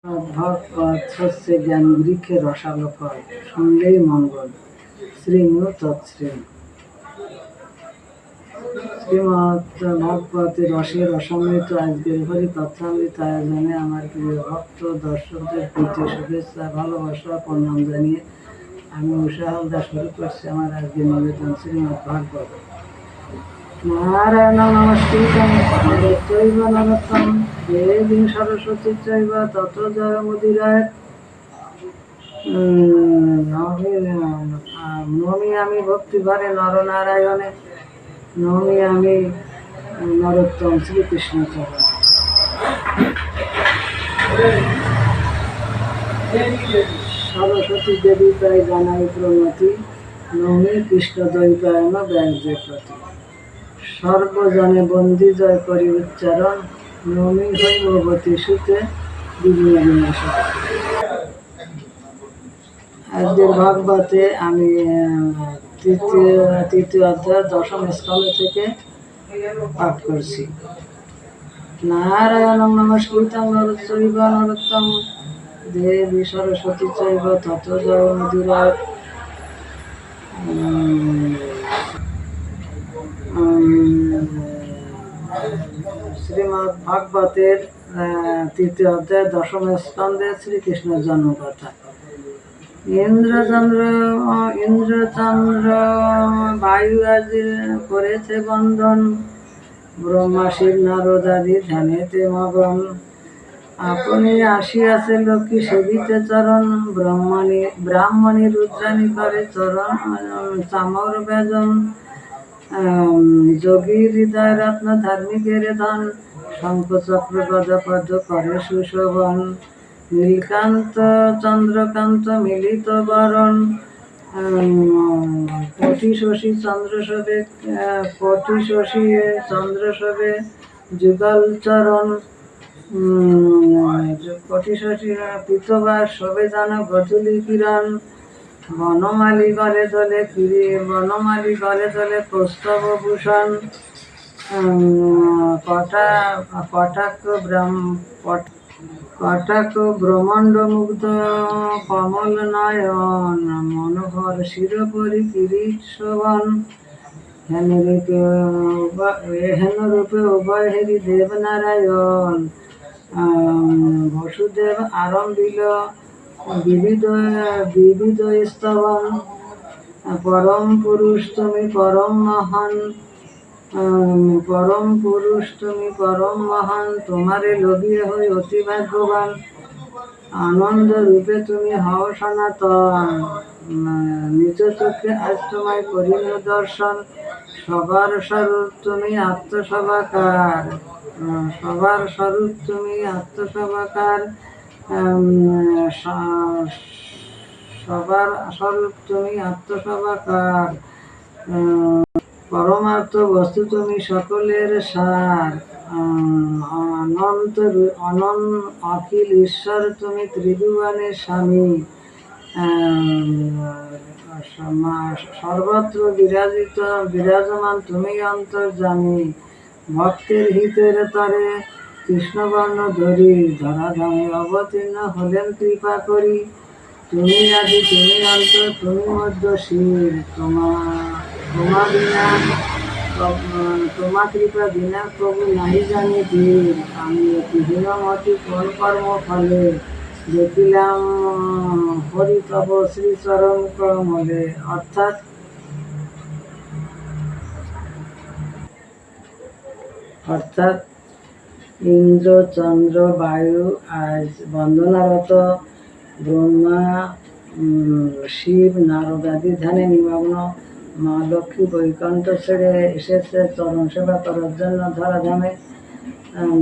ভগবৎ হচ্ছে জ্ঞান বৃক্ষের রসালো ফল, শুনলেই মঙ্গল। শ্রীনু তৎশ্রী। শ্রীমৎ ভাগবতের রসে রসামৃত আজকের হরি কথামৃত আয়োজনে আমার প্রিয় ভক্ত দর্শকদের প্রতি শুভেচ্ছা, ভালোবাসা, প্রণাম জানিয়ে আমি উষা হালদার শুরু করছি আমার আজকের নিবেদন শ্রীমৎ ভাগবত। নারায়ণ নমস্কৃতং চৈব নরোত্তমং দেবীং সরস্বতী চৈব ততো জয়মুদীরয়েৎ। নমি আমি ভক্তি ভরে নরনারায়ণে, নমি আমি নরোত্তম শ্রীকৃষ্ণ চরণ। সরস্বতী দেবী তাই জানাই প্রণতি, নমি কৃষ্ণ দ্বৈপায়ন ব্যাসে প্রতি। সর্বজনে বন্দি জয় করি উচ্চারণ, নমি হৈমবতী সুতে বিঘ্ন বিনাশ। আজকের ভাগবতে আমি তৃতীয় অধ্যায় দশম স্কন্ধ থেকে পাঠ করছি। নারায়ণং নমস্কৃতং নরচৈব নরোত্তমং দেবী সরস্বতী চৈব ততো জয়মুদীরয়েৎ। শ্রীমদ্ ভাগবতের তৃতীয় অধ্যায় দশম স্কন্ধে শ্রীকৃষ্ণের জন্মকথা। ইন্দ্রচন্দ্র বায়ু আজ করেছে বন্ধন, ব্রহ্মা শিব নারদাদি ধ্যানেতে মগন। আপনি আসিয়াছে লক্ষ্মী সেবিতে চরণ, ব্রাহ্মণী রুদ্রাণী করে চরণ চামর বেজন। যোগী হৃদয় রত্ন ধার্মিকের ধন, শঙ্খ চক্র গদা পদ্ম করে সুশোভন। নীলকান্ত চন্দ্রকান্ত মিলিত বরণ, কোটি শশী চন্দ্রশোভে যুগল চরণ। কোটি শশী পিতবাস শোভে যেন গধূলি কিরণ। বনমালী গলে দলে কৌস্তব ভূষণ। কটাক্ষ ব্রহ্মাণ্ড মুগ্ধ কমল নয়ন, মনোহর শিরোপরি কিরীট শোভন। হেন রূপে উভয় হেরি দেব নারায়ণ, বসুদেব আরম্ভিল বিবিধ স্তবন। পরম পুরুষ তুমি পরম মহান, তোমারে লোভিয়ে হই অতি ভাগ্যবান। আনন্দ রূপে তুমি হও সনাতন, নিজ চোখে আজ তোমায় করিল দর্শন। সবার স্বরূপ তুমি আত্মসভাকার, পরমার্থ বস্তু তুমি সকলের সার। অখিল ঈশ্বর তুমি ত্রিভুবনের স্বামী, সর্বত্র বিরাজমান তুমি অন্তর্যামী। ভক্তের হিতের তরে কৃষ্ণবর্ণ ধরি, ধরাধামে অবতীর্ণ হলেন কৃপা করি। তুমি আদি তুমি অন্ত তুমি মধ্যশীল, তোমা কৃপা বিনা প্রভু নাহি জানি ধীর। আমি অতি হীনমতি কোন কর্ম ফলে, দেখিলাম হরি তব শ্রীচরণ কমলে। অর্থাৎ ইন্দ্র চন্দ্র বায়ু আজ বন্দনারত, ব্রহ্মা শিব নারদাদি ধ্যানে নিমগ্ন। মা লক্ষ্মী বৈকুণ্ঠ ছেড়ে এসেছে চরণ সেবা করার জন্য ধরাধামে।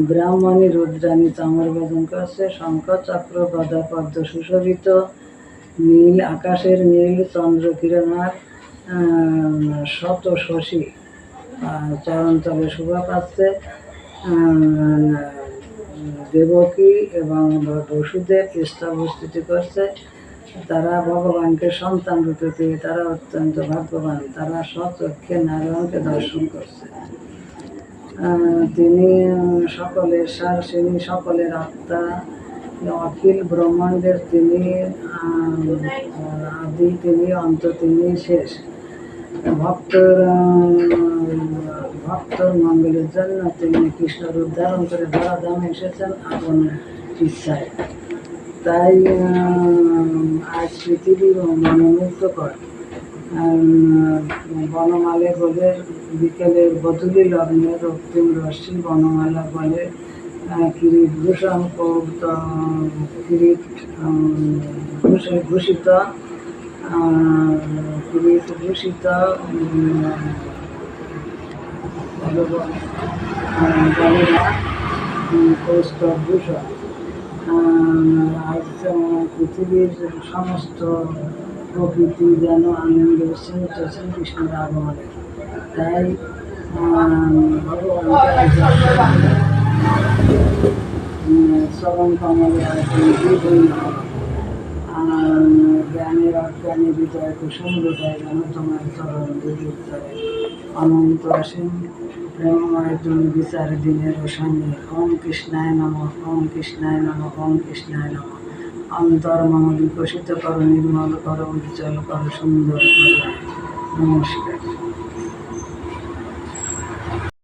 ব্রাহ্মণী রুদ্রাণী চামর ভোজন করছে, শঙ্খ চক্র গদা পদ্ম সুশোভিত। নীল আকাশের নীল চন্দ্র কিরণার শত শশী চরণতলে শোভা পাচ্ছে। দেবকী এবং বসুদেব স্তবস্তুতি করছে। তারা ভগবানকে সন্তান রূপে পেয়ে তারা অত্যন্ত ভাগ্যবান, তারা স্বচক্ষে নারায়ণকে দর্শন করছে। তিনি সকলের সার, তিনি সকলের আত্মা, অখিল ব্রহ্মাণ্ডের তিনি আদি, তিনি অন্ত, তিনি শেষ। ভক্তর মঙ্গলের জন্য তিনি কৃষ্ণ রূপ ধারণ করে ধরাধামে এসেছেন আপন ইচ্ছায়। তাই আজ পৃথিবী মনোমুগ্ধকর। বনমালে বলে বিকেলের বধূলি লগ্নে রক্তিম রশ্মি বনমালা বলে কিরিট ভূষণ কিরিট ভূষিত কিরিট ভূষিত বলেরা কৌস্তব ভূষণ। আজ পৃথিবীর সমস্ত প্রকৃতি যেন আনন্দে উচ্ছ্বসিত শ্রীকৃষ্ণের আগমনে। তাই ভগবানকে শ্রবণ কমলে জ্ঞানের অজ্ঞানী হৃদয় কুসুম হৃদয় যেন তোমার চরণ দুর্বৃত্তরে অনন্ত অসীম প্রেমময় তুমি বিচার দিনের সঙ্গে। ওম কৃষ্ণায় নমঃ, ওম কৃষ্ণায় নমঃ, ওম কৃষ্ণায় নমঃ। অন্তর মম বিকশিত করো, নির্মল করো, উজ্জ্বল করো, সুন্দর করো। নমস্কার।